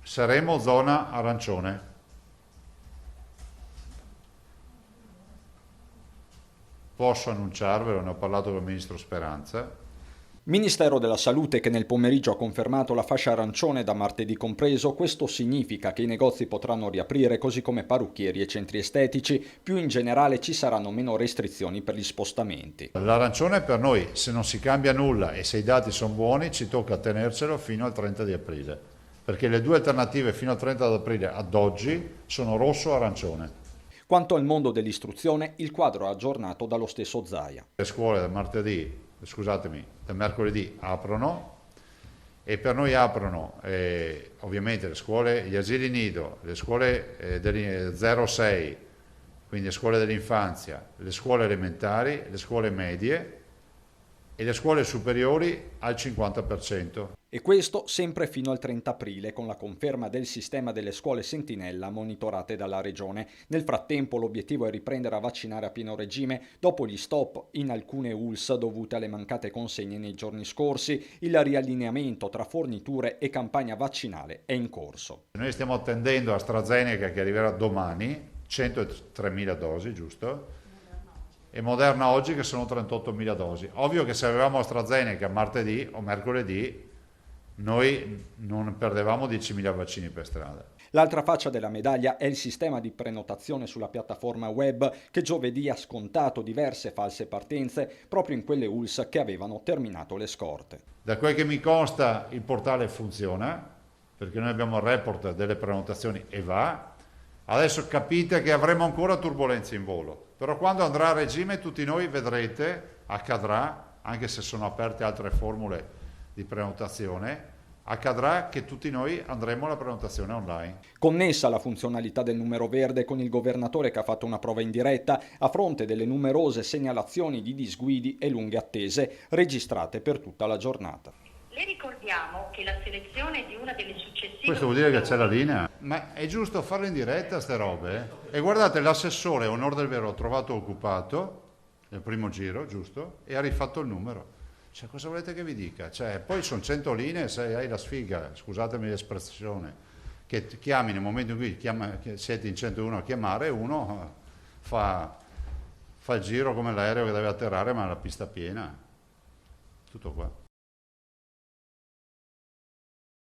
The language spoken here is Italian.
saremo zona arancione. Posso annunciarvelo, ne ho parlato con il ministro Speranza. Ministero della Salute che nel pomeriggio ha confermato la fascia arancione da martedì compreso. Questo significa che i negozi potranno riaprire, così come parrucchieri e centri estetici. Più in generale ci saranno meno restrizioni per gli spostamenti. L'arancione per noi, se non si cambia nulla e se i dati sono buoni, ci tocca tenercelo fino al 30 di aprile, perché le due alternative fino al 30 di aprile ad oggi sono rosso o arancione. Quanto al mondo dell'istruzione, il quadro è aggiornato dallo stesso Zaia. Le scuole del mercoledì aprono e per noi aprono ovviamente le scuole, gli asili nido, le scuole degli 0-6, quindi le scuole dell'infanzia, le scuole elementari, le scuole medie e le scuole superiori al 50%. E questo sempre fino al 30 aprile, con la conferma del sistema delle scuole sentinella monitorate dalla Regione. Nel frattempo l'obiettivo è riprendere a vaccinare a pieno regime dopo gli stop in alcune ULS dovute alle mancate consegne nei giorni scorsi. Il riallineamento tra forniture e campagna vaccinale è in corso. Noi stiamo attendendo AstraZeneca che arriverà domani, 103.000 dosi, giusto? E Moderna oggi che sono 38.000 dosi. Ovvio che se avevamo AstraZeneca martedì o mercoledì noi non perdevamo 10.000 vaccini per strada. L'altra faccia della medaglia è il sistema di prenotazione sulla piattaforma web che giovedì ha scontato diverse false partenze proprio in quelle ULS che avevano terminato le scorte. Da quel che mi consta il portale funziona, perché noi abbiamo il report delle prenotazioni e va. Adesso capite che avremo ancora turbolenze in volo, però quando andrà a regime tutti noi vedrete, accadrà, anche se sono aperte altre formule di prenotazione, accadrà che tutti noi andremo alla prenotazione online. Connessa la funzionalità del numero verde con il governatore che ha fatto una prova in diretta a fronte delle numerose segnalazioni di disguidi e lunghe attese registrate per tutta la giornata. Le ricordiamo che la selezione di una delle successive... Questo vuol dire che c'è la linea? Ma è giusto farle in diretta ste robe? E guardate, l'assessore, a onor del vero, ha trovato occupato nel primo giro, giusto? E ha rifatto il numero. Cioè, cosa volete che vi dica? Cioè, poi sono 100 linee, se hai la sfiga, scusatemi l'espressione, che chiami nel momento in cui siete in 101 a chiamare, uno fa il giro come l'aereo che deve atterrare ma la pista piena. Tutto qua.